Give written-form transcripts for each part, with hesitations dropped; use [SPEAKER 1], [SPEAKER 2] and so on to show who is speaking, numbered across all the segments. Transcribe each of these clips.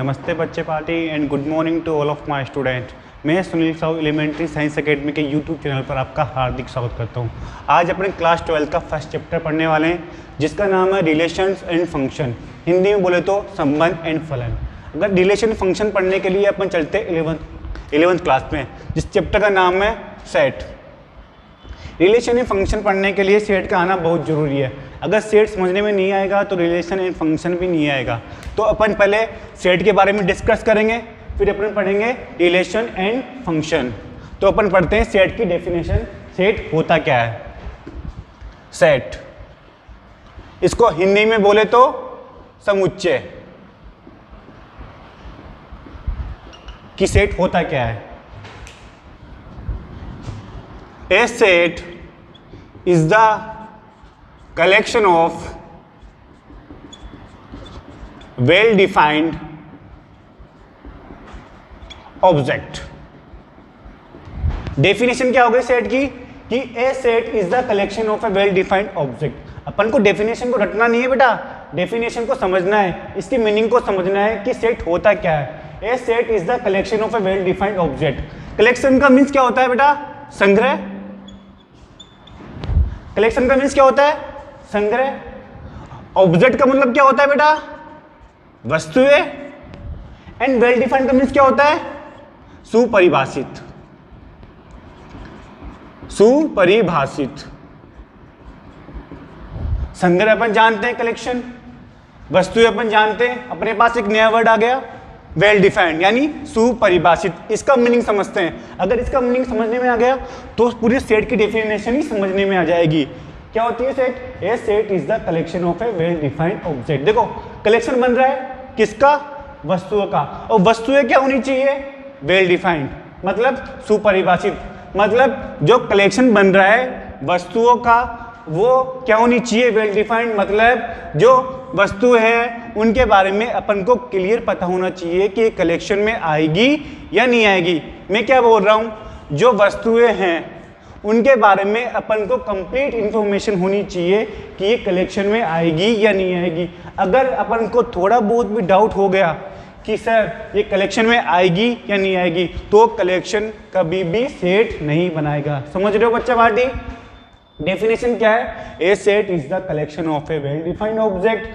[SPEAKER 1] नमस्ते बच्चे party and good morning to all of my student. मैं Sunil Sahu elementary science academy के यूट्यूब चैनल पर आपका हार्दिक स्वागत करता हूं। आज अपने क्लास 12 का फर्स्ट चैप्टर पढ़ने वाले हैं जिसका नाम है रिलेशंस एंड फंक्शन। हिंदी में बोले तो संबंध एंड फलन। अगर रिलेशन फंक्शन पढ़ने के लिए अपन चलते 11th क्लास में, जिस चैप्टर का नाम है सेट। रिलेशन एंड फंक्शन पढ़ने के लिए सेट का आना बहुत ज़रूरी है। अगर सेट समझने में नहीं आएगा तो रिलेशन एंड फंक्शन भी नहीं आएगा। तो अपन पहले सेट के बारे में डिस्कस करेंगे, फिर अपन पढ़ेंगे रिलेशन एंड फंक्शन। तो अपन पढ़ते हैं सेट की डेफिनेशन। सेट होता क्या है? सेट, इसको हिंदी में बोले तो समुच्चय। कि सेट होता क्या है? A set is the collection of well-defined object। Definition क्या हो गई सेट की कि A set is the collection of a well-defined object। अपन को डेफिनेशन को रटना नहीं है बेटा, डेफिनेशन को समझना है, इसकी मीनिंग को समझना है कि सेट होता क्या है। A set is the collection of a well-defined object। Collection का मीन्स क्या होता है बेटा? संग्रह। कलेक्शन का मीन्स क्या होता है? संग्रह। ऑब्जेक्ट का मतलब क्या होता है बेटा? वस्तुएं। एंड वेल डिफाइंड का मीन्स क्या होता है? सुपरिभाषित। सुपरिभाषित। संग्रह अपन जानते हैं, कलेक्शन। वस्तुएं अपन जानते हैं। अपने पास एक नया वर्ड आ गया, वेल डिफाइंड, यानी सुपरिभाषित। इसका मीनिंग समझते हैं। अगर इसका मीनिंग समझने में आ गया तो पूरी सेट की डेफिनेशन ही समझने में आ जाएगी। क्या होती है set? A set is the collection of a well defined object. देखो कलेक्शन बन रहा है किसका? वस्तुओं का। और वस्तुएं क्या होनी चाहिए? वेल डिफाइंड, मतलब सुपरिभाषित। मतलब जो कलेक्शन बन रहा है वस्तुओं का वो क्या होनी चाहिए? Well defined. मतलब जो वस्तु है उनके बारे में अपन को क्लियर पता होना चाहिए कि कलेक्शन में आएगी या नहीं आएगी। मैं क्या बोल रहा हूँ, जो वस्तुएं हैं उनके बारे में अपन को कंप्लीट इंफॉर्मेशन होनी चाहिए कि ये कलेक्शन में आएगी या नहीं आएगी। अगर अपन को थोड़ा बहुत भी डाउट हो गया कि सर ये कलेक्शन में आएगी या नहीं आएगी, तो कलेक्शन कभी भी सेट नहीं बनाएगा। समझ रहे हो बच्चा पार्टी? डेफिनेशन क्या है? A set is the collection of a well defined object.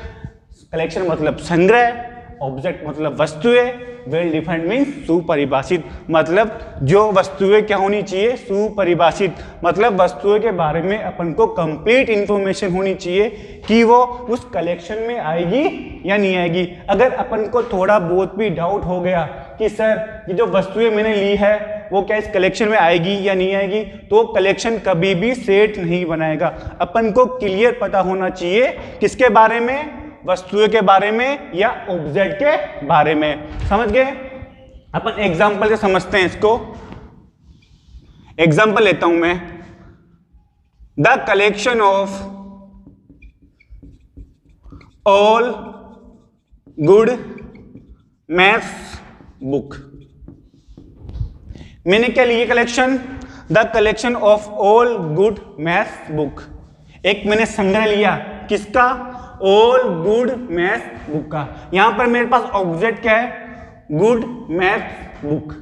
[SPEAKER 1] Collection मतलब संग्रह, ऑब्जेक्ट मतलब वस्तुएं, वेल डिफाइंड मीन्स सुपरिभाषित। मतलब जो वस्तुएं क्या होनी चाहिए? सुपरिभाषित। मतलब वस्तुएं के बारे में अपन को कंप्लीट इंफॉर्मेशन होनी चाहिए कि वो उस कलेक्शन में आएगी या नहीं आएगी। अगर अपन को थोड़ा बहुत भी डाउट हो गया कि सर ये जो वस्तुएं मैंने ली है वो क्या इस कलेक्शन में आएगी या नहीं आएगी, तो कलेक्शन कभी भी सेट नहीं बनाएगा। अपन को क्लियर पता होना चाहिए किसके बारे में? वस्तुएं के बारे में या ऑब्जेक्ट के बारे में। समझ गए? अपन एग्जांपल से समझते हैं इसको। एग्जांपल लेता हूं मैं। The collection of all good maths book. मैंने क्या लिया collection? The collection of all good maths book. एक मैंने संग्रह लिया, किसका? ऑल गुड मैथ्स बुक का। यहां पर मेरे पास ऑब्जेक्ट क्या है? Good maths book.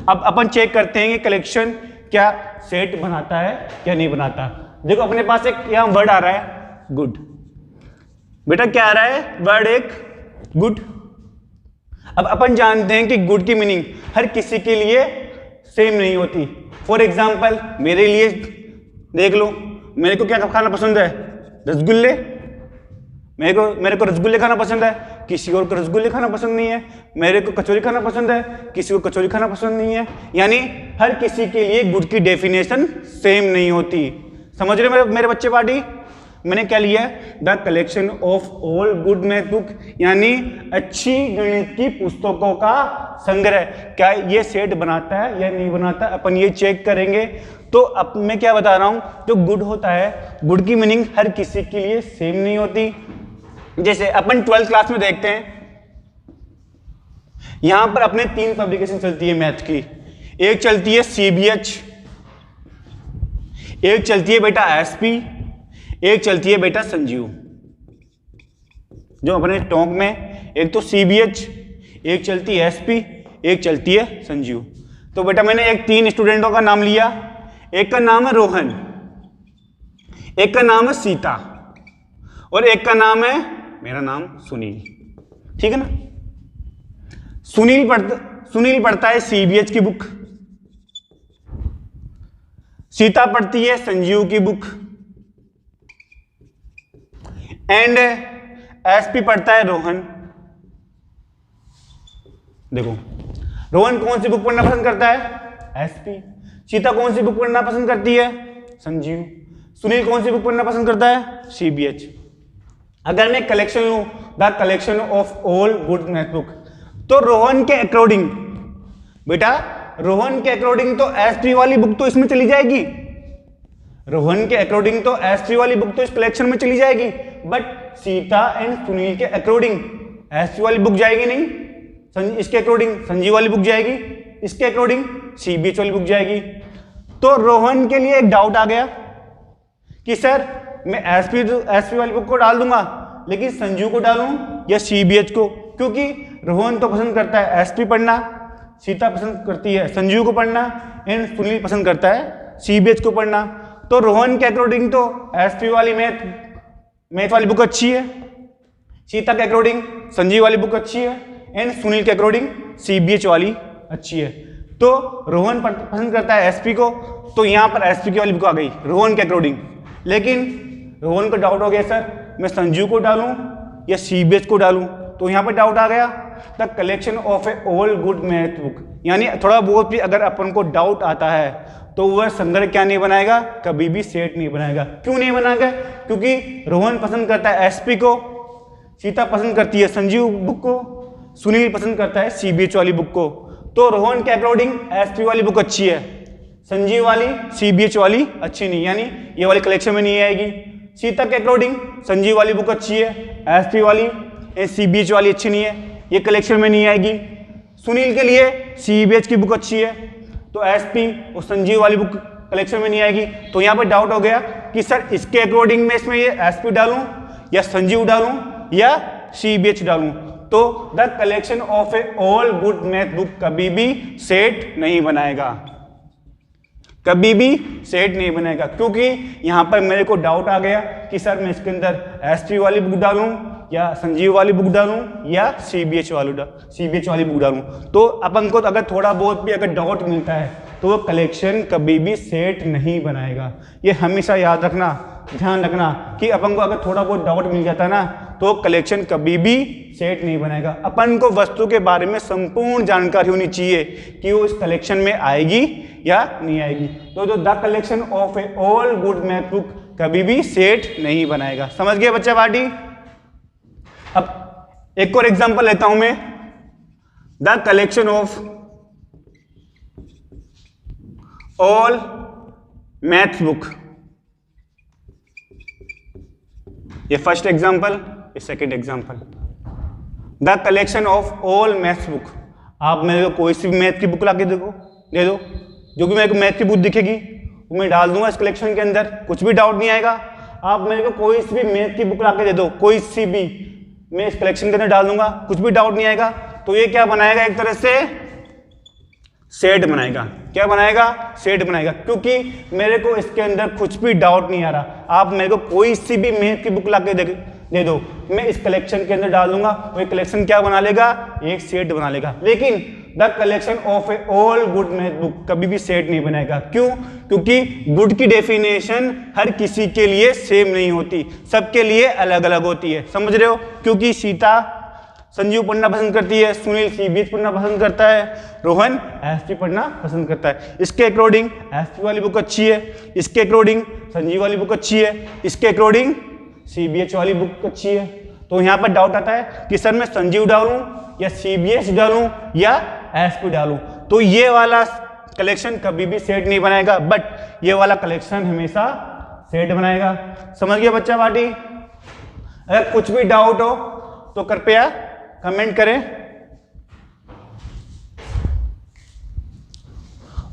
[SPEAKER 1] अब अपन चेक करते हैं कि कलेक्शन क्या सेट बनाता है या नहीं बनाता। देखो अपने पास एक यहां वर्ड आ रहा है गुड। बेटा क्या आ रहा है? वर्ड एक गुड। अब अपन जानते हैं कि गुड की मीनिंग हर किसी के लिए सेम नहीं होती। फॉर एग्जाम्पल मेरे लिए देख लो, मेरे को क्या खाना पसंद है? रसगुल्ले। मेरे को रसगुल्ले खाना पसंद है, किसी और को रसगुल्ले खाना पसंद नहीं है। मेरे को कचौरी खाना पसंद है, किसी को कचौरी खाना पसंद नहीं है। यानी हर किसी के लिए गुड की डेफिनेशन सेम नहीं होती। समझ रहे मेरे बच्चे पार्टी? मैंने क्या लिया? The collection of all good math book, यानी अच्छी गणित की पुस्तकों का संग्रह। क्या ये सेट बनाता है या नहीं बनाता, अपन ये चेक करेंगे। तो अब मैं क्या बता रहा हूं, जो गुड होता है, गुड की मीनिंग हर किसी के लिए सेम नहीं होती। जैसे अपन 12th क्लास में देखते हैं, यहां पर अपने 3 पब्लिकेशन चलती है मैथ की। एक चलती है CBH, एक चलती है बेटा SP, एक चलती है बेटा संजीव। जो अपने टोंक में एक तो CBH, एक चलती है एसपी, एक चलती है संजीव। तो बेटा मैंने एक 3 स्टूडेंटों का नाम लिया, एक का नाम है रोहन, एक का नाम है सीता और एक का नाम है मेरा नाम सुनील, ठीक है ना। सुनील पढ़ता है सीबीएच की बुक, सीता पढ़ती है संजीव की बुक एंड एसपी पढ़ता है रोहन। देखो रोहन कौन सी बुक पढ़ना पसंद करता है? एसपी। सीता कौन सी बुक पढ़ना पसंद करती है? संजीव। सुनील कौन सी बुक पढ़ना पसंद करता है? सीबीएच। अगर मैं कलेक्शन लूं, the collection of all good math book, तो रोहन के अकॉर्डिंग, बेटा रोहन के अकॉर्डिंग तो एसपी वाली बुक तो इसमें चली जाएगी, रोहन के अकॉर्डिंग तो एसपी वाली बुक तो इस कलेक्शन में चली जाएगी, बट सीता एंड सुनील के अकॉर्डिंग एसपी वाली बुक जाएगी नहीं, इसके अकॉर्डिंग संजीव वाली बुक जाएगी, इसके अकॉर्डिंग सीबीएच वाली बुक जाएगी। तो रोहन के लिए एक डाउट आ गया कि सर मैं एसपी वाली बुक को डाल दूंगा लेकिन संजीव को डालूं या सीबीएच को, क्योंकि रोहन तो पसंद करता है एसपी पढ़ना, सीता पसंद करती है संजीव को पढ़ना एंड सुनील पसंद करता है सीबीएच को पढ़ना। तो रोहन के अकॉर्डिंग तो एसपी वाली मैथ वाली बुक अच्छी है, सीता के अकॉर्डिंग संजीव वाली बुक अच्छी है एंड सुनील के अकॉर्डिंग सीबीएच वाली अच्छी है। तो रोहन पसंद करता है एसपी को, तो यहाँ पर एसपी की वाली बुक आ गई रोहन के अकॉर्डिंग। लेकिन रोहन को डाउट हो गया सर मैं संजीव को डालूं या सीबीएच को डालूं, तो यहाँ पर डाउट आ गया the collection of A all good math book, यानी थोड़ा बहुत भी अगर अपन को डाउट आता है तो वह संग्रह क्या नहीं बनाएगा, कभी भी सेट नहीं बनाएगा। क्यों नहीं बनाएगा? क्योंकि रोहन पसंद करता है एसपी को, सीता पसंद करती है संजीव बुक को, सुनील पसंद करता है सीबीएच वाली बुक को। तो रोहन के अकॉर्डिंग एसपी वाली बुक अच्छी है, संजीव वाली सीबीएच वाली अच्छी नहीं, यानी ये वाली कलेक्शन में नहीं आएगी। सीता के अकॉर्डिंग संजीव वाली बुक अच्छी है, एसपी वाली सीबीएच वाली अच्छी नहीं है, ये कलेक्शन में नहीं आएगी। सुनील के लिए सीबीएच की बुक अच्छी है, तो एसपी और संजीव वाली बुक कलेक्शन में नहीं आएगी। तो यहाँ पर डाउट हो गया कि सर इसके अकॉर्डिंग मैं इसमें ये एसपी डालूं या संजीव डालूं या सीबीएच डालूं। तो the collection of A all good math book कभी भी सेट नहीं बनाएगा, कभी भी सेट नहीं बनेगा, क्योंकि यहां पर मेरे को डाउट आ गया कि सर मैं इसके अंदर एसपी वाली बुक डालूं या संजीव वाली बुक डालूं या सीबीएच वाली बुक डालूं। तो अपन को अगर थोड़ा बहुत भी अगर डाउट मिलता है तो वो कलेक्शन कभी भी सेट नहीं बनाएगा। ये हमेशा याद रखना, ध्यान रखना कि अपन को अगर थोड़ा बहुत डाउट मिल जाता है ना तो कलेक्शन कभी भी सेट नहीं बनाएगा। अपन को वस्तु के बारे में संपूर्ण जानकारी होनी चाहिए कि वो इस कलेक्शन में आएगी या नहीं आएगी। तो the collection of A all good math book कभी भी सेट नहीं बनाएगा। समझ गए बच्चा पार्टी? अब एक और एग्जांपल लेता हूं मैं, the collection of all math book. ये फर्स्ट एग्जांपल, ये second example. The collection of all maths book. आप मेरे को कोई सी भी मैथ की बुक ला के दे दो, जो भी मेरे को मैथ की बुक दिखेगी वो मैं डाल दूंगा इस कलेक्शन के अंदर, कुछ भी डाउट नहीं आएगा। आप मेरे को कोई सी भी मैथ की बुक ला के दे दो, कोई सी भी, मैं इस कलेक्शन के अंदर डाल दूंगा, कुछ भी डाउट नहीं आएगा। तो ये क्या बनाएगा? एक तरह से सेट बनाएगा। क्या बनाएगा? सेट बनाएगा, क्योंकि मेरे को इसके अंदर कुछ भी डाउट नहीं आ रहा। आप मेरे को कोई सी भी मैथ की बुक ला के दे दो, मैं इस कलेक्शन के अंदर डाल दूंगा, वो कलेक्शन क्या बना लेगा? एक सेट बना लेगा। लेकिन the collection of A all good math book कभी भी सेट नहीं बनाएगा। क्यों? क्योंकि गुड की डेफिनेशन हर किसी के लिए सेम नहीं होती, सबके लिए अलग अलग होती है। समझ रहे हो? क्योंकि सीता संजीव पढ़ना पसंद करती है, सुनील सीबीएच पढ़ना पसंद करता है, रोहन एसपी पढ़ना पसंद करता है। इसके अकॉर्डिंग एसपी वाली बुक अच्छी है, इसके अकॉर्डिंग संजीव वाली बुक अच्छी है, इसके अकॉर्डिंग सीबीएच वाली बुक अच्छी है। तो यहाँ पर डाउट आता है कि सर मैं संजीव डालूं या सीबीएच डालूं या एसपी डालूं। तो ये वाला कलेक्शन कभी भी सेट नहीं बनाएगा, बट ये वाला कलेक्शन हमेशा सेट बनाएगा। समझ गया बच्चा पार्टी? अगर कुछ भी डाउट हो तो कृपया कमेंट करें।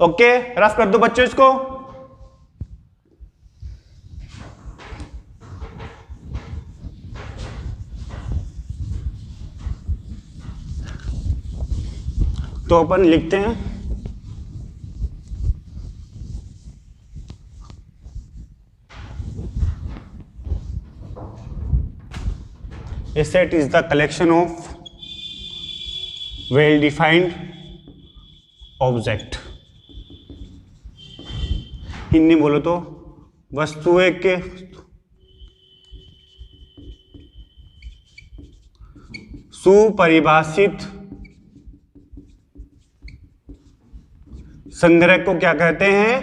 [SPEAKER 1] ओके, रफ कर दो बच्चों इसको। तो अपन लिखते हैं A set is the collection of well-defined object. Hindi बोलो तो वस्तुएं के सुपरिभाषित संग्रह को क्या कहते हैं?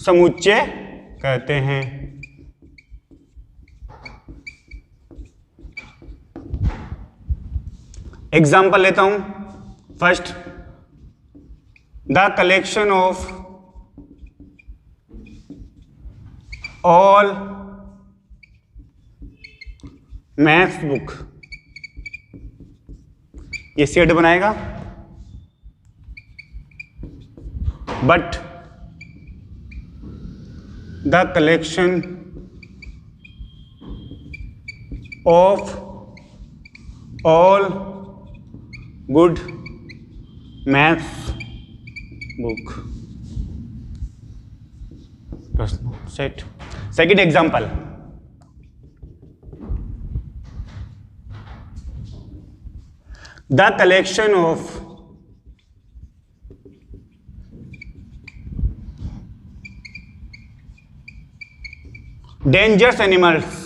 [SPEAKER 1] समुच्चय कहते हैं। एग्जाम्पल लेता हूं। First, the collection of all maths book, ये सेट बनाएगा। But the collection of all good maths book set. Second example, the collection of dangerous animals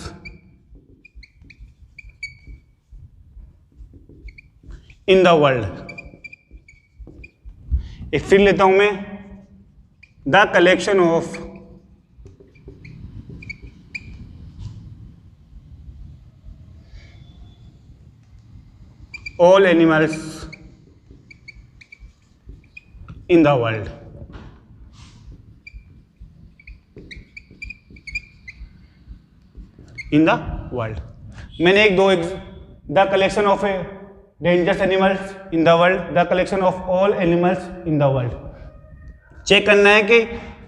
[SPEAKER 1] in the world. एक फिर लेता हूं मैं, the collection of all animals in the world. In the world मैंने एक दो the collection of dangerous animals in the world, the collection of all animals in the world. Check करना है कि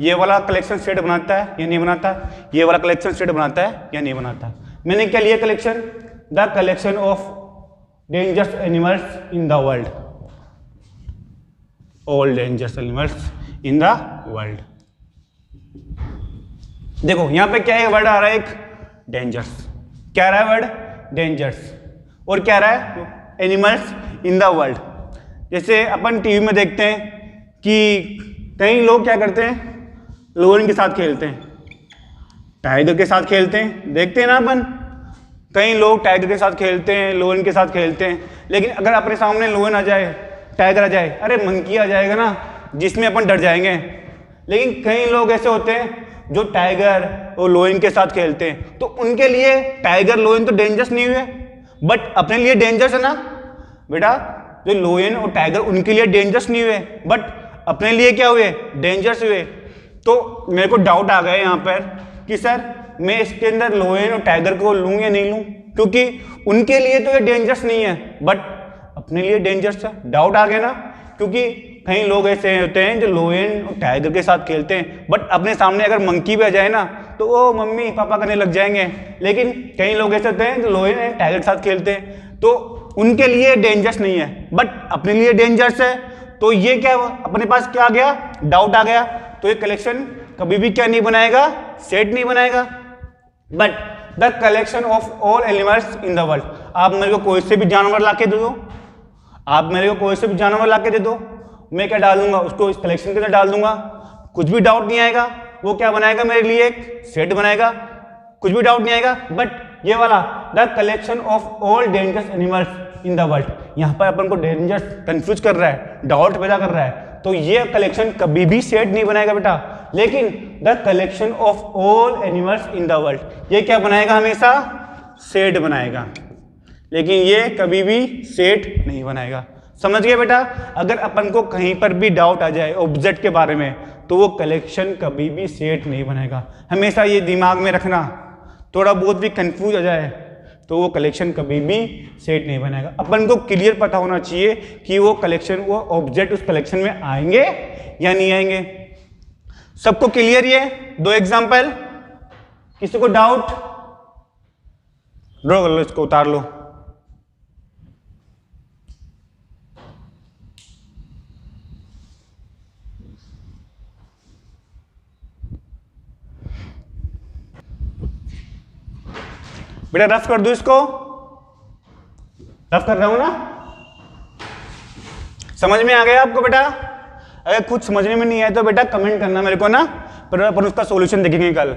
[SPEAKER 1] ये वाला कलेक्शन सेट बनाता है या नहीं बनाता, ये वाला कलेक्शन सेट बनाता है या नहीं बनाता। मैंने क्या लिया collection? The collection of dangerous animals in the world, all dangerous animals in the world. देखो यहां पे क्या है, वर्ड आ रहा है एक डेंजर्स। क्या रहा है वर्ड? डेंजर्स। और क्या रहा है? Animals in the world. जैसे अपन टीवी में देखते हैं कि कई लोग क्या करते हैं, लोगों के साथ खेलते हैं, टाइगर के साथ खेलते हैं, देखते हैं ना अपन। कई लोग टाइगर के साथ खेलते हैं, लोगों के साथ खेलते हैं, लेकिन अगर अपने सामने लोगन आ जाए, टाइगर आ जाए, अरे मंकी आ जाएगा ना, जिसमें अपन डर जाएंगे। लेकिन कई लोग ऐसे होते हैं जो टाइगर और लोयन के साथ खेलते हैं, तो उनके लिए टाइगर लोयन तो डेंजरस नहीं हुए, बट अपने लिए डेंजरस है ना बेटा। जो लोयन और टाइगर उनके लिए डेंजरस नहीं हुए, बट अपने लिए क्या हुए? डेंजरस हुए। तो मेरे को डाउट आ गया यहाँ पर कि सर मैं इसके अंदर लोयन और टाइगर को लूँ या नहीं लूँ, क्योंकि उनके लिए तो ये डेंजरस नहीं है, बट अपने लिए डेंजरस है। डाउट आ गया ना, क्योंकि कई लोग ऐसे होते हैं जो लोयन और टाइगर के साथ खेलते हैं, बट अपने सामने अगर मंकी भी आ जाए ना तो वो मम्मी पापा करने लग जाएंगे। लेकिन कई लोग ऐसे होते हैं जो लोयन और टाइगर के साथ खेलते हैं, तो उनके लिए डेंजरस नहीं है, बट अपने लिए डेंजरस है। तो ये क्या अपने पास क्या आ गया? डाउट आ गया। तो ये कलेक्शन कभी भी क्या नहीं बनाएगा? सेट नहीं बनाएगा। But the collection of all animals in the world. आप मेरे को कोई से भी जानवर ला के दे दो, आप मेरे को कोई से भी जानवर ला के दे दो, मैं क्या डाल दूंगा? उसको इस कलेक्शन के अंदर डाल दूंगा, कुछ भी डाउट नहीं आएगा। वो क्या बनाएगा? मेरे लिए एक सेट बनाएगा, कुछ भी डाउट नहीं आएगा। बट ये वाला the collection of all dangerous animals in the world, यहाँ पर अपन को डेंजरस कंफ्यूज कर रहा है, डाउट पैदा कर रहा है, तो ये कलेक्शन कभी भी सेट नहीं बनाएगा बेटा। लेकिन the collection of all animals in the world, ये क्या बनाएगा? हमेशा सेट बनाएगा, लेकिन ये कभी भी सेट नहीं बनाएगा। समझ गए बेटा? अगर अपन को कहीं पर भी डाउट आ जाए ऑब्जेक्ट के बारे में, तो वो कलेक्शन कभी भी सेट नहीं बनेगा। हमेशा ये दिमाग में रखना, थोड़ा बहुत भी कंफ्यूज आ जाए तो वो कलेक्शन कभी भी सेट नहीं बनेगा। अपन को क्लियर पता होना चाहिए कि वो कलेक्शन, वो ऑब्जेक्ट उस कलेक्शन में आएंगे या नहीं आएंगे। सबको क्लियर? ये दो एग्जाम्पल, किसी को डाउट? ड्रॉ कर लो, इसको उतार लो। बेटा रफ कर दो इसको, रफ कर रहा हूं ना, समझ में आ गया आपको बेटा? अगर कुछ समझने में नहीं आया तो बेटा कमेंट करना मेरे को ना, पर अपन उसका सॉल्यूशन देखेंगे कल।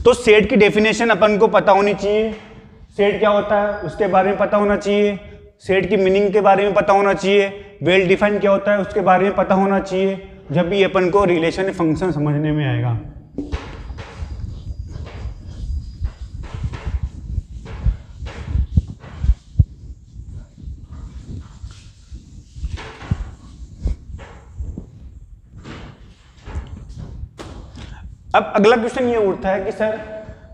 [SPEAKER 1] तो सेट की डेफिनेशन अपन को पता होनी चाहिए, सेट क्या होता है उसके बारे में पता होना चाहिए, सेट की मीनिंग के बारे में पता होना चाहिए, वेल डिफाइन क्या होता है उसके बारे में पता होना चाहिए, जब भी अपन को रिलेशन फंक्शन समझने में आएगा। अब अगला क्वेश्चन ये उठता है कि सर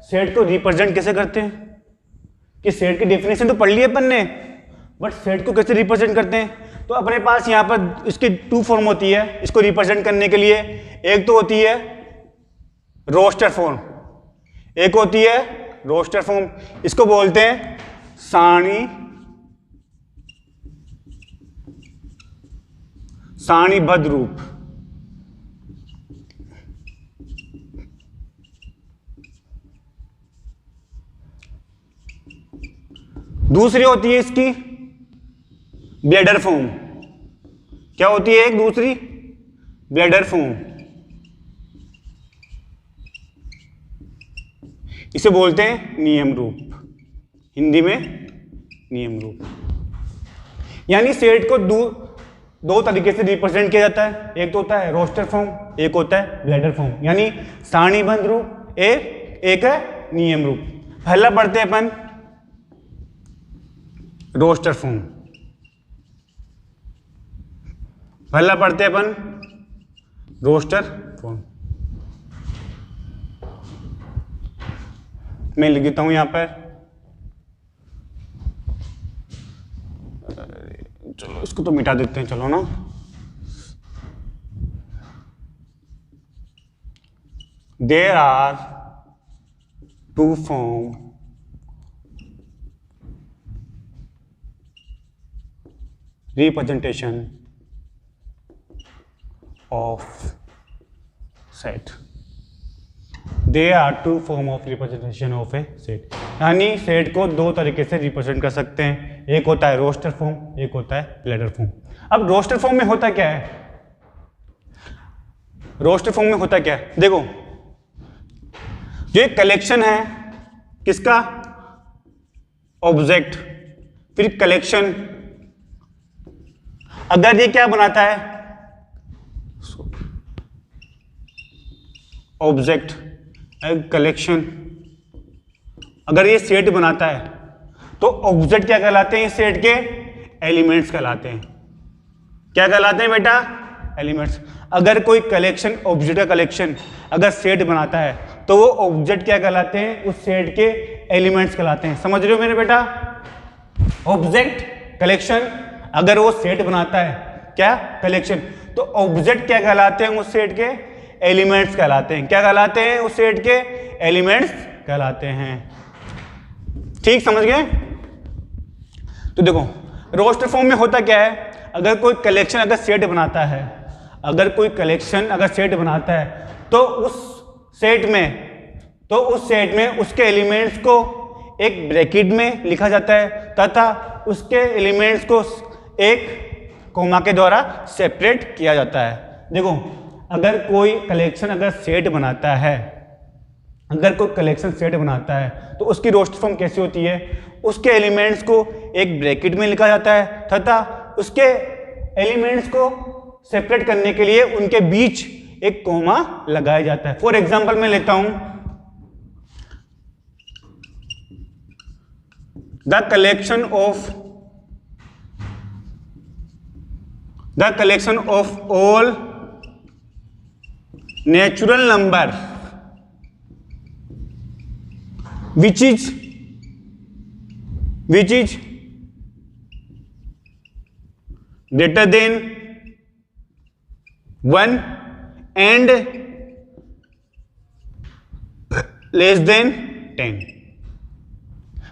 [SPEAKER 1] सेट को रिप्रेजेंट कैसे करते हैं? कि सेट की डेफिनेशन तो पढ़ ली अपन ने, बट सेट को कैसे रिप्रेजेंट करते हैं? तो अपने पास यहाँ पर इसकी 2 फॉर्म होती है इसको रिप्रेजेंट करने के लिए। एक तो होती है रोस्टर फॉर्म, एक होती है रोस्टर फॉर्म, इसको बोलते हैं सारणीबद्ध रूप। दूसरी होती है इसकी ब्लेडर फॉर्म। क्या होती है एक दूसरी? Bladder form. इसे बोलते हैं नियम रूप, हिंदी में नियम रूप। यानी सेट को दो तरीके से रिप्रेजेंट किया जाता है, एक तो होता है रोस्टर फॉर्म, एक होता है ब्लेडर फॉर्म। यानी सारणीबद्ध रूप एक है नियम रूप। पहला पढ़ते हैं अपन रोस्टर फॉर्म, पहला पढ़ते हैं अपन रोस्टर फॉर्म। मैं लिख देता हूं यहां पर, चलो इसको तो मिटा देते हैं, चलो ना। There are 2 form representation of set. There are 2 form of representation of a set. यानी सेट को 2 तरीके से रिप्रेजेंट कर सकते हैं, एक होता है रोस्टर फॉर्म, एक होता है ब्लेडर फॉर्म। अब रोस्टर फॉर्म में होता क्या है? रोस्टर फॉर्म में होता क्या है देखो, ये कलेक्शन है किसका? ऑब्जेक्ट, फिर कलेक्शन। अगर ये क्या बनाता है? Object, collection. अगर ये सेट बनाता है तो ऑब्जेक्ट क्या कहलाते हैं? सेट के एलिमेंट्स कहलाते हैं। क्या कहलाते हैं बेटा? एलिमेंट्स। अगर कोई कलेक्शन, ऑब्जेक्ट का कलेक्शन अगर सेट बनाता है तो वो ऑब्जेक्ट क्या कहलाते हैं? उस सेट के एलिमेंट्स कहलाते हैं। समझ रहे हो मेरे बेटा? ऑब्जेक्ट, कलेक्शन, अगर वो सेट बनाता है क्या? कलेक्शन, तो ऑब्जेक्ट क्या कहलाते हैं? उस सेट के एलिमेंट्स कहलाते हैं। क्या कहलाते हैं? उस सेट के एलिमेंट्स कहलाते हैं। ठीक समझ गए? तो देखो रोस्टर फॉर्म में होता क्या है, अगर कोई कलेक्शन अगर सेट बनाता है, अगर कोई कलेक्शन अगर सेट बनाता है तो उस सेट में उसके एलिमेंट्स को एक ब्रैकेट में लिखा जाता है तथा उसके एलिमेंट्स को एक कोमा के द्वारा सेपरेट किया जाता है। देखो अगर कोई कलेक्शन अगर सेट बनाता है, अगर कोई कलेक्शन सेट बनाता है तो उसकी रोस्टर फॉर्म कैसी होती है? उसके एलिमेंट्स को एक ब्रैकेट में लिखा जाता है तथा उसके एलिमेंट्स को सेपरेट करने के लिए उनके बीच एक कोमा लगाया जाता है। फॉर एग्जांपल मैं लेता हूं, the collection of all natural number which is greater than 1 and less than 10।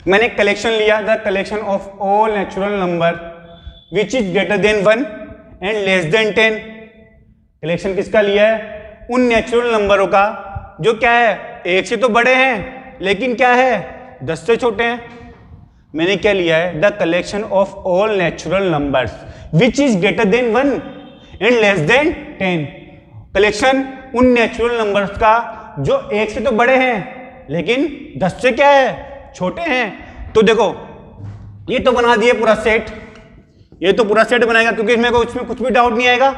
[SPEAKER 1] मैंने कलेक्शन लिया, the collection of all natural number which is greater than 1 and less than 10। Collection किसका लिया है? उन नेचुरल नंबरों का जो क्या है 1 से तो बड़े हैं लेकिन क्या है 10 से छोटे हैं। मैंने क्या लिया है, the collection of all natural numbers which is greater than 1 and less than 10। Collection उन नेचुरल नंबर्स का जो 1 से तो बड़े हैं लेकिन 10 से क्या है छोटे हैं। तो देखो ये तो बना दिए पूरा सेट, ये तो पूरा सेट बनाएगा क्योंकि इसमें कुछ भी डाउट नहीं आएगा,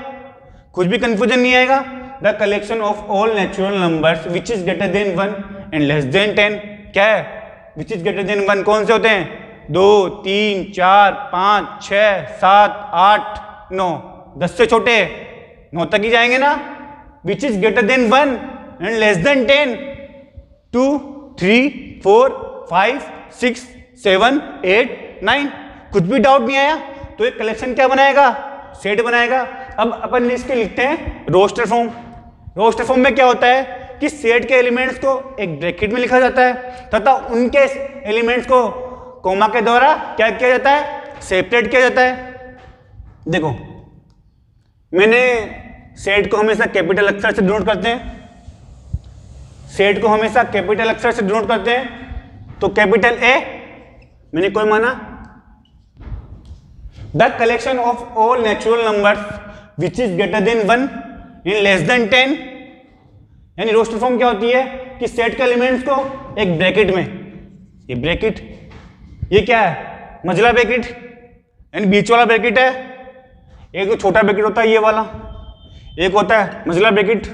[SPEAKER 1] कुछ भी कंफ्यूजन नहीं आएगा। The collection of all natural numbers which is greater than 1 and less than 10 क्या है, विच इज ग्रेटर देन 1 कौन से होते हैं 2 3 4 5 6 7 8 9, 10 से छोटे 9 तक ही जाएंगे ना। Which is greater than 1 and less than 10 2 3 4 5 6 7 8 9, कुछ भी डाउट नहीं आया तो एक कलेक्शन क्या बनाएगा, सेट बनाएगा। अब अपन इसके लिखते हैं रोस्टर फॉर्म। रोस्टर फॉर्म में क्या होता है कि सेट के एलिमेंट्स को एक ब्रैकेट में लिखा जाता है तथा उनके एलिमेंट्स को कोमा के द्वारा क्या किया जाता है, सेपरेट किया जाता है। देखो मैंने सेट को हमेशा कैपिटल अक्षर से डिनोट करते हैं, सेट को हमेशा कैपिटल अक्षर से डिनोट करते हैं। तो कैपिटल ए मैंने कोई माना, the collection of all natural numbers which is greater than 1 in less than 10, यानी रोस्टर फॉर्म क्या होती है कि सेट के एलिमेंट्स को एक ब्रैकेट में, ये ब्रैकेट ये क्या है मझला ब्रैकेट यानी बीच वाला ब्रैकेट है, एक तो छोटा ब्रैकेट होता है ये वाला, एक होता है मझला ब्रैकेट,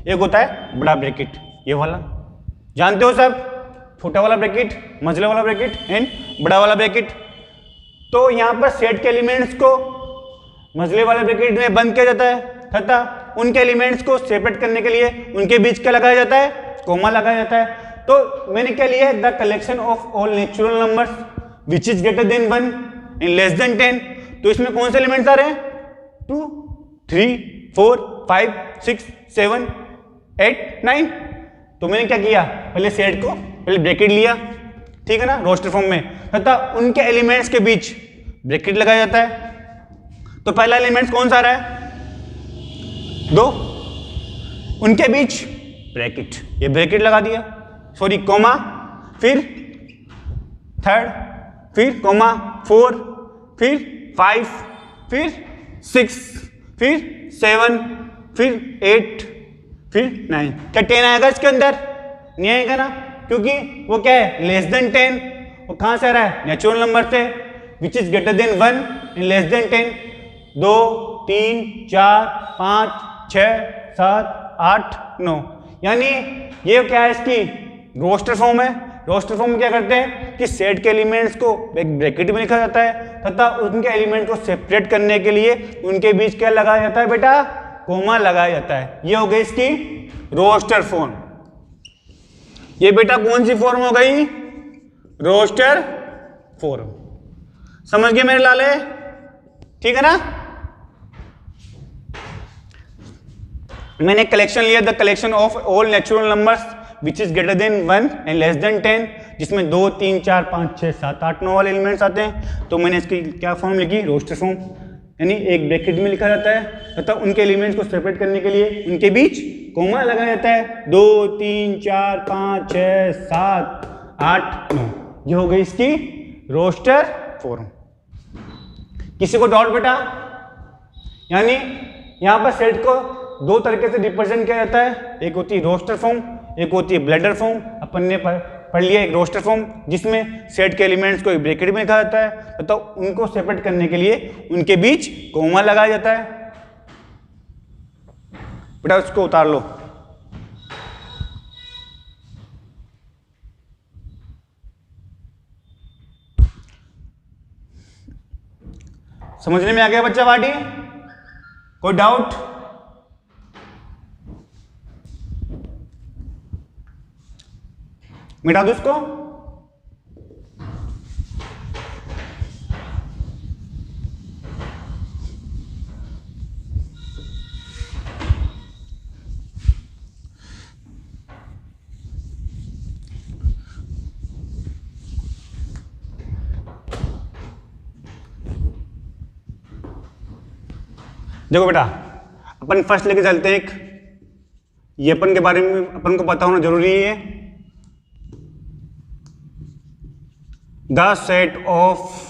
[SPEAKER 1] एक होता है बड़ा ब्रैकेट ये वाला, जानते हो सब, छोटा वाला ब्रैकेट, मझला वाला ब्रैकेट एंड बड़ा वाला ब्रैकेट। तो यहाँ पर सेट के एलिमेंट्स को मझले वाले ब्रैकेट में बंद किया जाता है तथा उनके एलिमेंट्स को सेपरेट करने के लिए उनके बीच क्या लगाया जाता है, कोमा लगाया जाता है। तो मैंने क्या लिया है, the collection of all natural numbers which is greater than 1 and less than 10। तो इसमें कौन से एलिमेंट्स आ रहे हैं 2 3 4 5 6 7 8 9। तो मैंने क्या किया, पहले सेट को पहले ब्रैकेट लिया, ठीक है ना, रोस्टर फॉर्म में, तथा उनके एलिमेंट्स के बीच ब्रैकेट लगाया जाता है। तो पहला एलिमेंट्स कौन सा आ रहा है 2, उनके बीच ब्रैकेट, ये ब्रैकेट लगा दिया, सॉरी कोमा, फिर 3, फिर कोमा 4, फिर 5, फिर 6, फिर 7, फिर 8, फिर 9। क्या 10 आएगा इसके अंदर, नहीं आएगा ना, क्योंकि वो क्या है लेस देन 10, वो कहां से आ रहा है नेचुरल नंबर से, which is greater than 1 and less than 10। 2 3 4 5 6 7 8 9, यानी ये क्या है इसकी रोस्टर फॉर्म है। रोस्टर फॉर्म में क्या करते हैं कि सेट के एलिमेंट्स को एक ब्रैकेट में लिखा जाता है तथा उनके एलिमेंट को सेपरेट करने के लिए उनके बीच क्या लगाया जाता है बेटा, कोमा लगाया जाता है। ये हो गई इसकी रोस्टर फॉर्म। ये बेटा कौन सी फॉर्म हो गई, रोस्टर फॉर्म। समझ गए मेरे लाले, ठीक है ना। मैंने कलेक्शन लिया, the collection of all natural numbers which is greater than 1 and less than 10, जिसमें 2 3 4 5 6 7 8 9 वाले एलिमेंट्स आते हैं। तो मैंने इसकी क्या फॉर्म लिखी, रोस्टर फॉर्म, यानी एक ब्रैकेट में लिखा जाता है तथा उनके एलिमेंट्स को सेपरेट करने के लिए उनके बीच कोमा लगाया जाता है। 2 3 4 5 6 7 8 9, ये हो गई इसकी रोस्टर फॉर्म। किसी को डाउट बेटा, यानी यहां पर सेट को दो तरीके से रिप्रेजेंट किया जाता है, एक होती है रोस्टर फॉर्म, एक होती है ब्लैडर फॉर्म। अपन ने पढ़ लिया एक रोस्टर फॉर्म जिसमें सेट के एलिमेंट्स को एक ब्रैकेट में लिखा जाता है तो उनको सेपरेट करने के लिए उनके बीच कोमा लगाया जाता है। बेटा उसको उतार लो। समझने में आ गया बच्चा वाडी, कोई डाउट? मिटा दो इसको। देखो बेटा अपन फर्स्ट लेके चलते हैं एक ये अपन के बारे में अपन को पता होना जरूरी है। The set of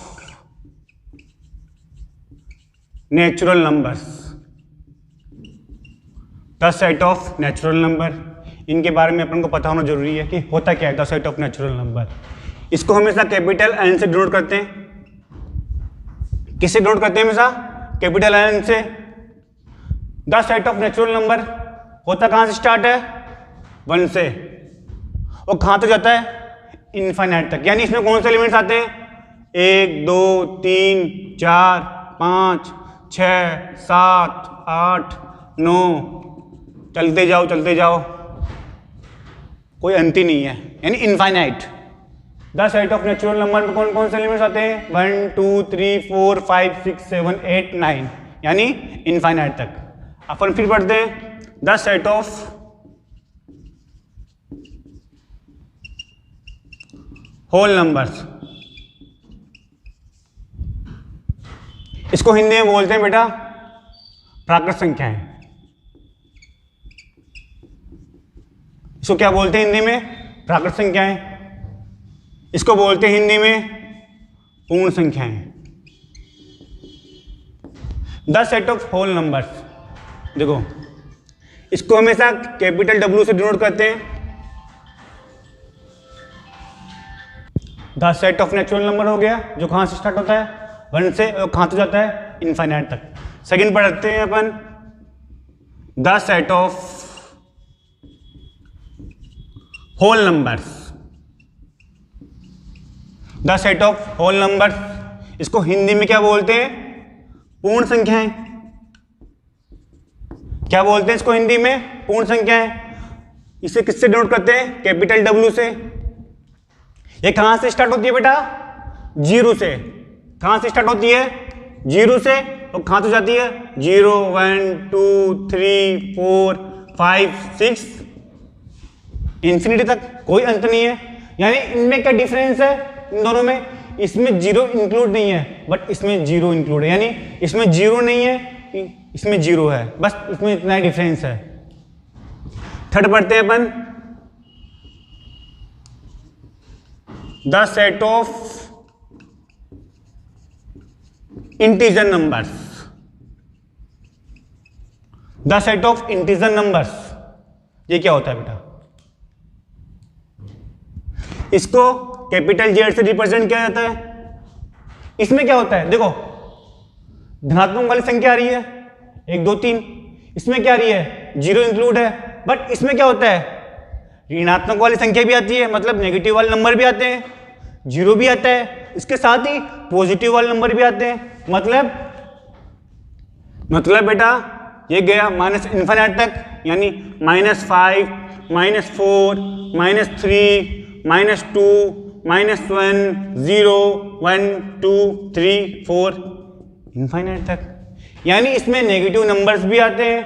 [SPEAKER 1] natural numbers, the set of natural number, इनके बारे में अपन को पता होना जरूरी है कि होता क्या है the set of natural number. इसको हमेशा कैपिटल एन से डिनोट करते हैं। किससे डिनोट करते हैं? हमेशा कैपिटल एन से। The set of natural number होता कहां से स्टार्ट है? 1 से, और कहां तक जाता है? इनफाइनाइट तक। यानी इसमें कौन से एलिमेंट्स आते हैं? 1 2 3 4 5 6 7 8 9, चलते जाओ चलते जाओ, कोई अंत ही नहीं है, यानी infinite. The set of natural number में कौन कौन से एलिमेंट्स आते हैं? 1 2 3 4 5 6 7 8 9, यानी इनफाइनाइट तक। अपन फिर पढ़ते हैं the set of whole numbers. इसको हिंदी में बोलते हैं बेटा प्राकृत संख्याएं। इसको क्या बोलते हैं हिंदी में? प्राकृत संख्याएं। इसको बोलते हैं हिंदी में पूर्ण संख्याएं। The set of whole numbers, देखो इसको हमेशा कैपिटल डब्ल्यू से डिनोट करते हैं। The set of natural number हो गया, जो कहां से स्टार्ट होता है? 1 से, और कहां तक जाता है? इनफाइनाइट तक। सेकंड पढ़ते हैं अपन the set of whole numbers. The set of whole numbers, इसको हिंदी में क्या बोलते हैं? पूर्ण संख्याएं। क्या बोलते हैं इसको हिंदी में? पूर्ण संख्याएं। इसे किससे डिनोट करते हैं? कैपिटल डब्ल्यू से। ये कहां से स्टार्ट होती है बेटा? 0 से। कहां से स्टार्ट होती है? 0 से, और कहां तक जाती है? 0 1 2 3 4 5 6 इंफिनिटी तक, कोई अंत नहीं है। यानी इनमें क्या डिफरेंस है इन दोनों में? इसमें 0 इंक्लूड नहीं है, बट इसमें 0 इंक्लूड है। यानी इसमें 0 नहीं है, इसमें 0 है, बस इसमें इतना डिफरेंस है। थर्ड पढ़ते हैं अपन the set of integer numbers. The set of integer numbers, ये क्या होता है बेटा? इसको कैपिटल जेड से रिप्रेजेंट किया जाता है। इसमें क्या होता है? देखो धनात्मक वाली संख्या आ रही है 1 2 3, इसमें क्या आ रही है? 0 इंक्लूड है। बट इसमें क्या होता है? ऋणात्मक वाली संख्या भी आती है, मतलब नेगेटिव वाले नंबर भी आते हैं, 0 भी आता है, इसके साथ ही पॉजिटिव वाले नंबर भी आते हैं। मतलब बेटा ये गया माइनस इन्फिनिटी तक, यानी -5 -4 -3 -2 -1 0 1 2 3 4 इन्फाइनाइट तक। यानी इसमें नेगेटिव नंबर्स भी आते हैं,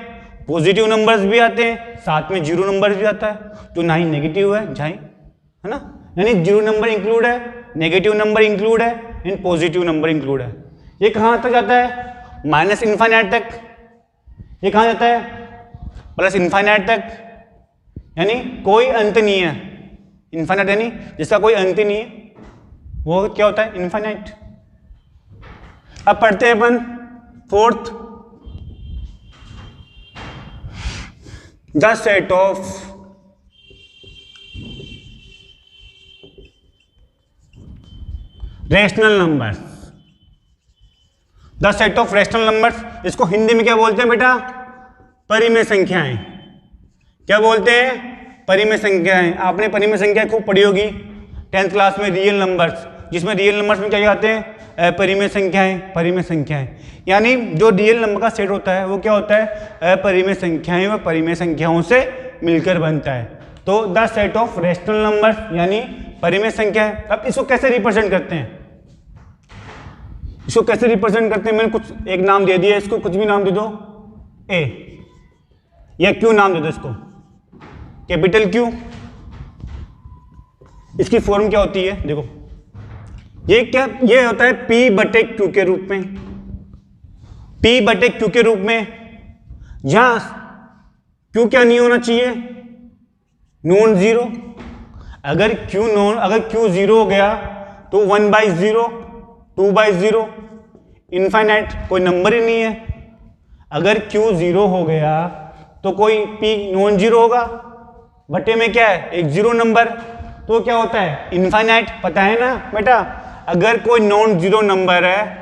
[SPEAKER 1] पॉजिटिव नंबर्स भी आते हैं, साथ में 0 नंबर भी आता है। तो ना ही नेगेटिव है जहाँ, है ना, यानी 0 नंबर इंक्लूड है, नेगेटिव नंबर इंक्लूड है, एंड पॉजिटिव नंबर इंक्लूड है। ये कहाँ तक जाता है? माइनस इन्फाइनाइट तक। ये कहाँ जाता है? प्लस इन्फाइनाइट तक, यानी कोई अंत नहीं है। इन्फाइनाइट यानी जिसका कोई अंत ही नहीं है, वो क्या होता है? इन्फाइनाइट। अब पढ़ते हैं अपन fourth, the set of rational numbers. The set of rational numbers, इसको हिंदी में क्या बोलते हैं बेटा? परिमेय संख्याएं। क्या बोलते हैं? परिमेय संख्याएं। आपने परिमेय संख्या खूब पढ़ी होगी 10th क्लास में, रियल नंबर्स, जिसमें रियल नंबर्स में क्या आते हैं? परिमेय संख्याएं। परिमेय संख्याएं यानी जो रियल नंबर का सेट होता है वो क्या होता है? परिमेय संख्याएं व परिमेय संख्याओं से मिलकर बनता है। तो the set of rational numbers यानी परिमेय संख्याएं। अब इसको कैसे रिप्रेजेंट करते हैं? इसको कैसे रिप्रेजेंट करते हैं? मैंने कुछ एक नाम दे दिया, इसको कुछ भी नाम दे दो, ए या क्यू नाम दे दो इसको, कैपिटल क्यू। इसकी फॉर्म क्या होती है? देखो ये क्या, ये होता है P/Q के रूप में, P/Q के रूप में, जहां क्यू क्या नहीं होना चाहिए, नॉन जीरो। अगर क्यू जीरो हो गया तो 1/0, 2/0, इनफाइनाइट, कोई नंबर ही नहीं है। अगर क्यू जीरो हो गया तो कोई पी नॉन जीरो होगा, बटे में क्या है, एक जीरो नंबर, तो क्या होता है, इनफाइनाइट। पता है ना बेटा, अगर कोई नॉन जीरो नंबर है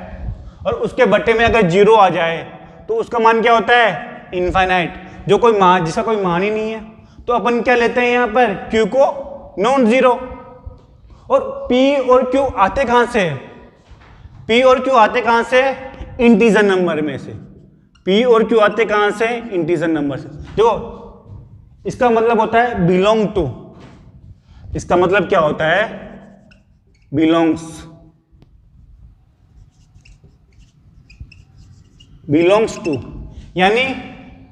[SPEAKER 1] और उसके बटे में अगर जीरो आ जाए तो उसका मान क्या होता है, इनफाइनाइट, जो कोई मान, जिसका कोई मान ही नहीं है। तो अपन क्या लेते हैं यहाँ पर, क्यू को नॉन जीरो। और पी और क्यू आते कहां से, पी और क्यू आते कहां से, इंटीजर नंबर में से। पी और क्यू आते कहां से, इंटीजर नंबर से। देखो इसका मतलब होता है बिलोंग टू, इसका मतलब क्या होता है, बिलोंग्स टू, यानी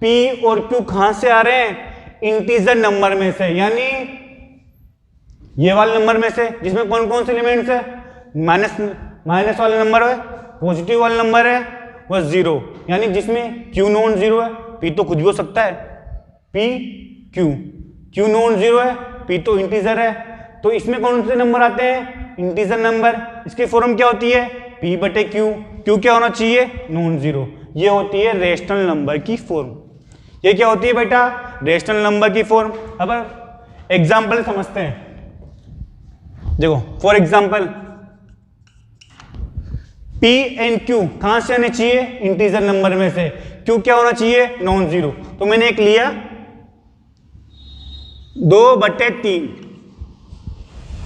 [SPEAKER 1] P और Q कहां से आ रहे हैं, इंटीजर नंबर में से, यानी ये वाले नंबर में से, जिसमें कौन कौन से एलिमेंट्स है, माइनस वाला नंबर है, पॉजिटिव वाला नंबर है, वह जीरो, यानी जिसमें Q नॉन जीरो है, P तो कुछ भी हो सकता है, P Q नॉन जीरो है, P तो इंटीजर है, तो इसमें कौन से नंबर आते हैं, इंटीजर नंबर। इसकी फॉर्म क्या होती है, P बटे Q क्या होना चाहिए, नॉन जीरो। ये होती है रेशनल नंबर की फॉर्म। ये क्या होती है बेटा, रेशनल नंबर की फॉर्म। अब एग्जांपल समझते हैं। देखो for example P and Q कहां से आने चाहिए, इंटीजर नंबर में से। Q क्या होना चाहिए, नॉन जीरो। तो मैंने एक लिया 2/3,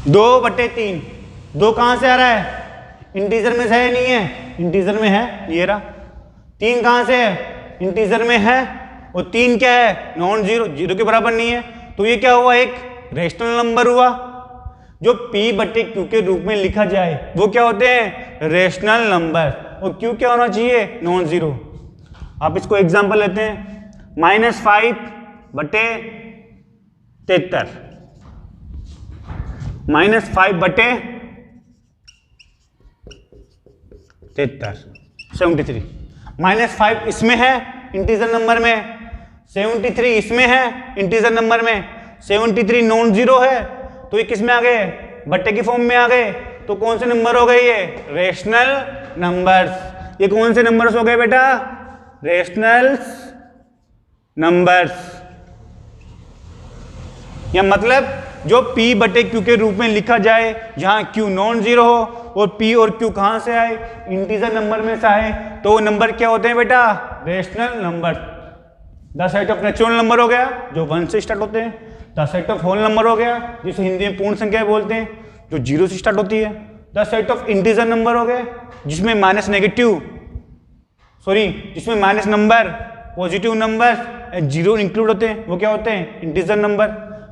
[SPEAKER 1] 2/3, 2 कहां से आ रहा है, इंटीजर में से है, नहीं है, इंटीजर में है, ये रहा। 3 कहां से है, इंटीजर में है, और 3 क्या है, नॉन जीरो, जीरो के बराबर नहीं है। तो ये क्या हुआ, एक रेशनल नंबर हुआ। जो P बटे Q के रूप में लिखा जाए वो क्या होते हैं, रेशनल नंबर, और Q क्या होना चाहिए, नॉन जीरो। आप इसको एग्जांपल लेते हैं, -5/73, -5/73, -5 इसमें है इंटीजर नंबर में, 73 इसमें है इंटीजर नंबर में, 73 नॉन जीरो है, तो ये किस में आ गए, बट्टे की फॉर्म में आ गए। तो कौन से नंबर हो गए, ये रेशनल नंबर्स। ये कौन से नंबर्स हो गए बेटा, रेशनल नंबर्स। या मतलब जो P बटे Q के रूप में लिखा जाए, जहां Q नॉन जीरो हो और P और Q कहां से आए, इंटीजर नंबर में से आए, तो नंबर क्या होते हैं बेटा, rational number. The set of natural number हो गया जो 1 से स्टार्ट होते हैं, the set of whole number हो गया जिसे हिंदी में पूर्ण संख्या बोलते हैं, जो 0 से स्टार्ट होती है। The set of integer number हो गए जिसमें जिसमें minus number, positive number, zero include होते हैं, वो क्या होते हैं, इंटीजर नंबर।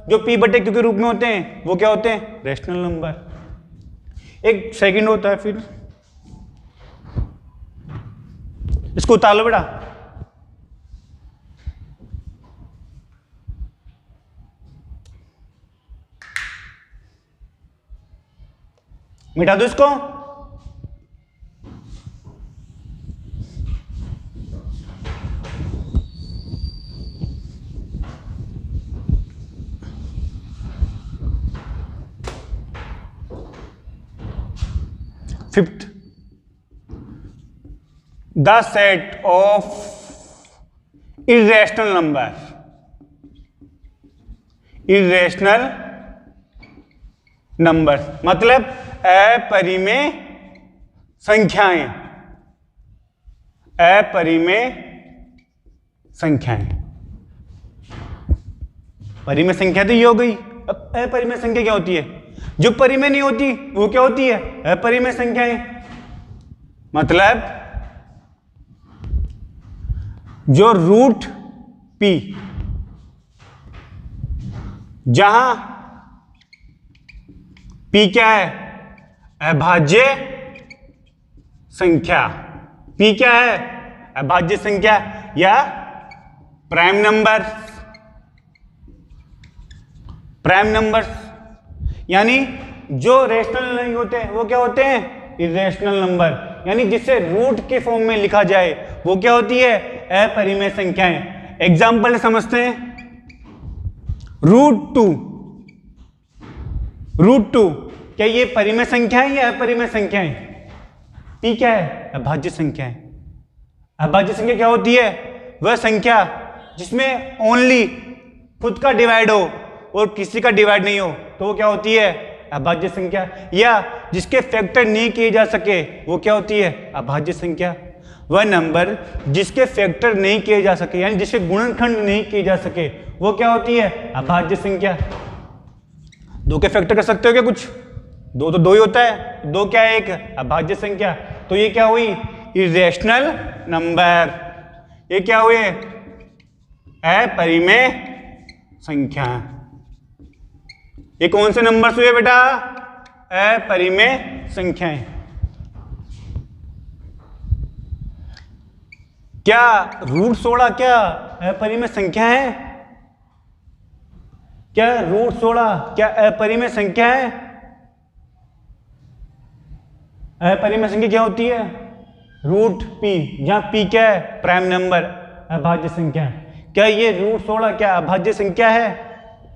[SPEAKER 1] जो P बटे Q के रूप में होते हैं वो क्या होते हैं, रेशनल नंबर। एक सेकंड होता है, फिर इसको उतार लो बेटा। मिटा दो इसको। Fifth, the set of irrational number, irrational number मतलब अपरिमेय संख्याएं, अपरिमेय संख्याएं। परिमेय संख्या तो ये हो गई। अब अपरिमेय संख्या क्या होती है, जो परिमेय नहीं होती वो क्या होती है, अपरिमेय संख्याएं। मतलब जो रूट P, जहां P क्या है, अभाज्य संख्या। P क्या है, अभाज्य संख्या या प्राइम नंबर, प्राइम नंबर। यानी जो रेशनल नहीं होते वो क्या होते हैं, इर्रेशनल नंबर। यानी जिसे रूट के फॉर्म में लिखा जाए वो क्या होती है, अपरिमेय संख्याएं। एग्जाम्पल समझते हैं। √2, √2 क्या ये परिमेय संख्या है या अपरिमेय संख्या है? p क्या है? अभाज्य संख्या है। अभाज्य संख्या क्या होती है? वह संख्या जिसमें ओनली खुद का डिवाइड हो और किसी का डिवाइड नहीं हो, तो वो क्या होती है? अभाज्य संख्या। या जिसके फैक्टर नहीं किए जा सके, वो क्या होती है? अभाज्य संख्या। वह नंबर जिसके फैक्टर नहीं किए जा सके, यानी जिसके गुणनखंड नहीं किए जा सके, वो क्या होती है? अभाज्य संख्या। दो के फैक्टर कर सकते हो क्या कुछ? दो तो दो ही होता है, दो क्या है? एक अभाज्य संख्या। तो ये क्या हुई? Irrational number. ये क्या हुए? अपरिमेय संख्या। ये कौन से नंबर हुए बेटा? अपरिमेय संख्याएं। क्या √16 क्या अपरिमेय संख्या है? क्या √16 क्या अपरिमेय संख्या है? अपरिमेय संख्या क्या होती है? √p, जहां p क्या है? प्राइम नंबर, अभाज्य संख्या। क्या ये √16 क्या अभाज्य संख्या है?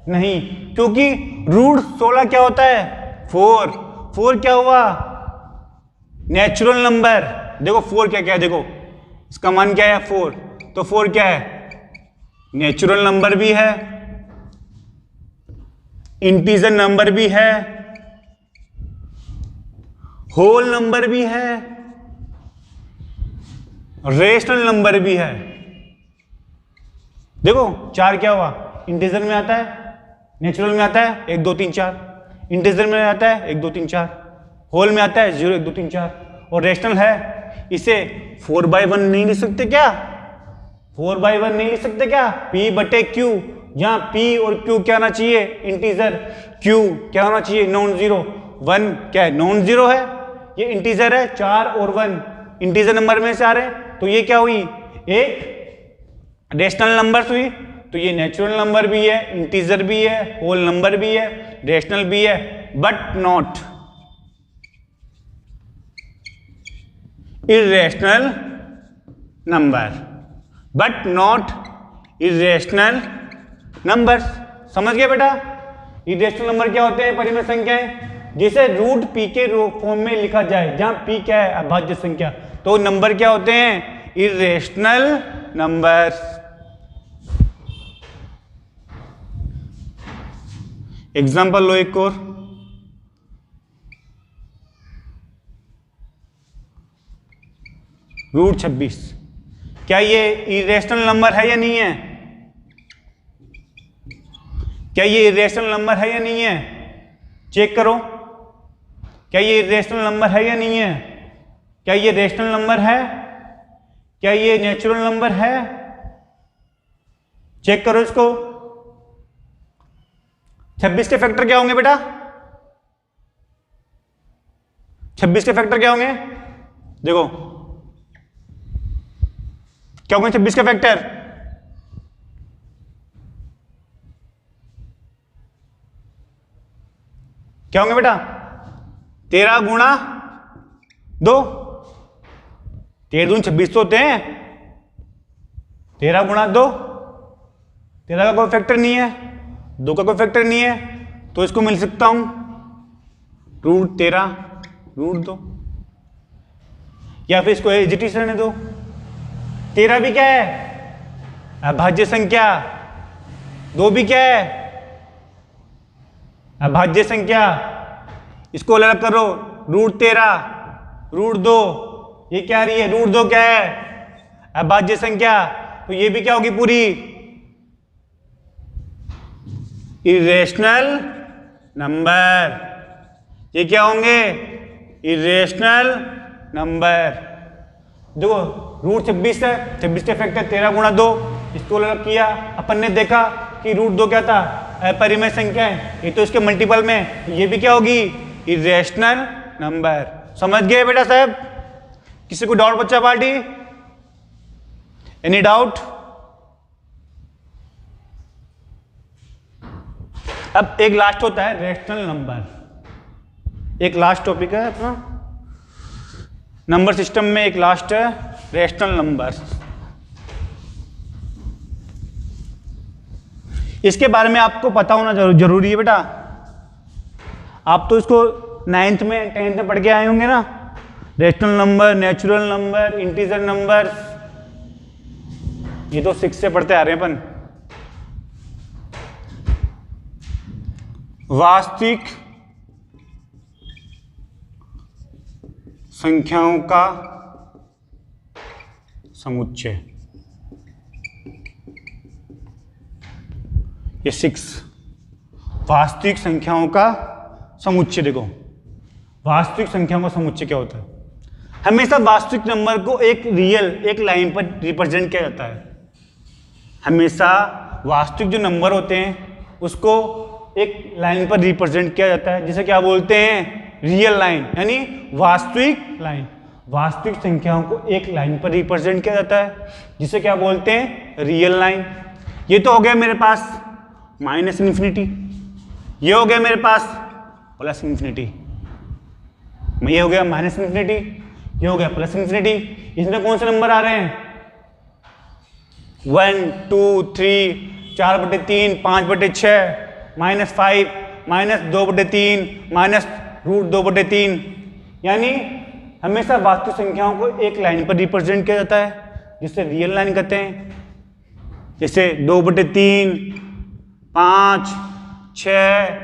[SPEAKER 1] नहीं, क्योंकि √16 क्या होता है? 4 क्या हुआ? Natural number. देखो 4 क्या क्या है, देखो इसका मान क्या है? 4। तो 4 क्या है? नेचुरल नंबर भी है, इंटीजर नंबर भी है, होल नंबर भी है, रेशनल नंबर भी है। देखो 4 क्या हुआ? इंटीजर में आता है, नेचुरल में आता है 1 2 3 4, इंटीजर में आता है 1 2 3 4, होल में आता है 0 1 2 3 4, और रेशनल है। इसे 4/1 नहीं लिख सकते क्या? 4/1 नहीं लिख सकते क्या? p/q, जहां p और q क्या होना चाहिए? इंटीजर। q क्या होना चाहिए? Non zero. 1 क्या है? नॉन जीरो है, ये इंटीजर है। 4 और 1 इंटीजर नंबर में से आ रहे हैं, तो ये क्या हुई? एक रेशनल नंबर हुई। तो ये नेचुरल नंबर भी है, इंटीजर भी है, होल नंबर भी है, रेशनल भी है, but not irrational number. But not irrational numbers. समझ गए बेटा? इरेशनल नंबर क्या होते हैं? परिमेय संख्याएं जिसे √p के फॉर्म में लिखा जाए, जहां p क्या है? अभाज्य संख्या। तो नंबर क्या होते हैं? Irrational numbers. एग्जाम्पल लो एक और। √26 क्या ये इरेशनल नंबर है या नहीं है? क्या ये इरेशनल नंबर है या नहीं है? चेक करो, क्या ये इरेशनल नंबर है या नहीं है? क्या ये रेशनल नंबर है? क्या ये नेचुरल नंबर है? चेक करो इसको। 26 के फैक्टर क्या होंगे बेटा? 26 के फैक्टर क्या होंगे? देखो क्या होंगे 26 के फैक्टर? क्या होंगे बेटा? 13 गुणा 2, 13 दूनी 26 होते हैं। 13 गुणा 2, 13 का कोई फैक्टर नहीं है, 2 का कोई फैक्टर नहीं है, तो इसको मिल सकता हूं √13 √2, या फिर इसको एजिटिस रहने दो। 13 भी क्या है? अभाज्य संख्या। 2 भी क्या है? अभाज्य संख्या। इसको अलग करो, √13 √2, ये क्या आ रही है? √2 क्या है? अभाज्य संख्या। तो ये भी क्या होगी? पूरी इरेशनल नंबर। ये क्या होंगे? Irrational number. देखो √26 है, 26 के फैक्टर 13 गुणा 2, इसको अलग किया, अपन ने देखा कि √2 क्या था? अपरिमेय संख्या है, ये तो इसके मल्टीपल में, ये भी क्या होगी? Irrational number. समझ गए बेटा साहब? किसी को डाउट बच्चा पार्टी? Any doubt? अब एक लास्ट होता है रेशनल नंबर। एक लास्ट टॉपिक है अपना नंबर सिस्टम में, एक लास्ट है रेशनल नंबर। इसके बारे में आपको पता होना जरूरी है बेटा। आप तो इसको 9th में 10th में पढ़ के आए होंगे ना, rational number, natural number, integer number, ये तो 6 से पढ़ते आ रहे हैं अपन। वास्तविक संख्याओं का समुच्चय, ये 6 वास्तविक संख्याओं का समुच्चय। देखो वास्तविक संख्याओं का समुच्चय क्या होता है? हमेशा वास्तविक नंबर को एक रियल, एक लाइन पर रिप्रेजेंट किया जाता है। हमेशा वास्तविक जो नंबर होते हैं उसको एक लाइन पर रिप्रेजेंट किया जाता है, जिसे क्या बोलते हैं? रियल लाइन, यानी वास्तविक लाइन। वास्तविक संख्याओं को एक लाइन पर रिप्रेजेंट किया जाता है, जिसे क्या बोलते हैं? Real line. ये तो हो गया मेरे पास माइनस इन्फिनिटी, ये हो गया मेरे पास प्लस इन्फिनिटी, ये हो गया माइनस इन्फिनिटी, ये हो गया प्लस इन्फिनिटी। इसमें कौन से नंबर आ रहे हैं? 1 2 3 4/3 5/6 -5 -2/3 -√2/3। यानी हमेशा वास्तविक संख्याओं को एक लाइन पर रिप्रेजेंट किया जाता है, जिसे रियल लाइन कहते हैं। जैसे 2/3 5 6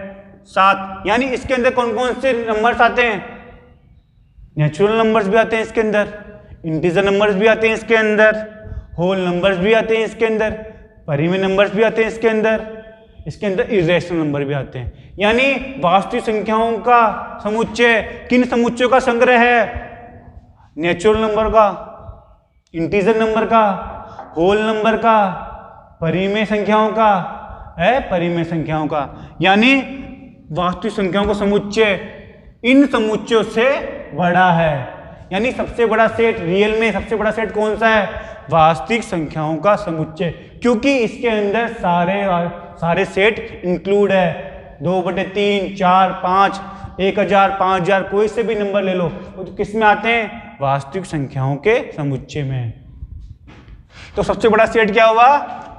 [SPEAKER 1] 7, यानी इसके अंदर कौन कौन से नंबर्स आते हैं? नेचुरल नंबर्स भी आते हैं इसके अंदर, इंटीजर नंबर्स भी आते हैं इसके अंदर, होल नंबर्स भी आते हैं इसके अंदर, परिमेय नंबर्स भी आते हैं इसके अंदर इरेशनल नंबर भी आते हैं। यानी वास्तविक संख्याओं का समुच्चय किन समुच्चयों का संग्रह है? नेचुरल नंबर का, इंटीजर नंबर का, होल नंबर का, परिमेय संख्याओं का, परिमेय संख्याओं का। यानी वास्तविक संख्याओं का समुच्चय इन समुच्चयों से बड़ा है। यानी सबसे बड़ा सेट, रियल में सबसे बड़ा सेट कौन सा है? वास्तविक संख्याओं का समुच्चय, क्योंकि इसके अंदर सारे सेट इंक्लूड है। 2/3 4 5 1000 5000, कोई से भी नंबर ले लो, वो तो किस में आते हैं? वास्तविक संख्याओं के समुच्चय में। तो सबसे बड़ा सेट क्या हुआ?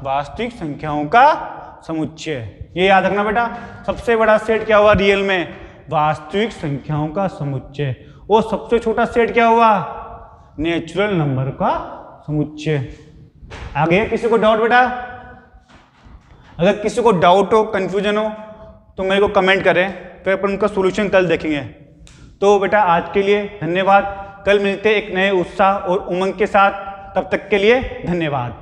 [SPEAKER 1] वास्तविक संख्याओं का समुच्चय। ये याद रखना बेटा, सबसे बड़ा सेट क्या हुआ रियल में? वास्तविक संख्याओं का समुच्चय। और सबसे छोटा सेट क्या हुआ? नेचुरल नंबर का समुच्चय। आगे किसी को डाउट बेटा? अगर किसी को डाउट हो, कंफ्यूजन हो, तो मेरे को कमेंट करें, फिर अपन उनका सॉल्यूशन कल देखेंगे। तो बेटा आज के लिए धन्यवाद। कल मिलते एक नए उत्साह और उमंग के साथ, तब तक के लिए धन्यवाद।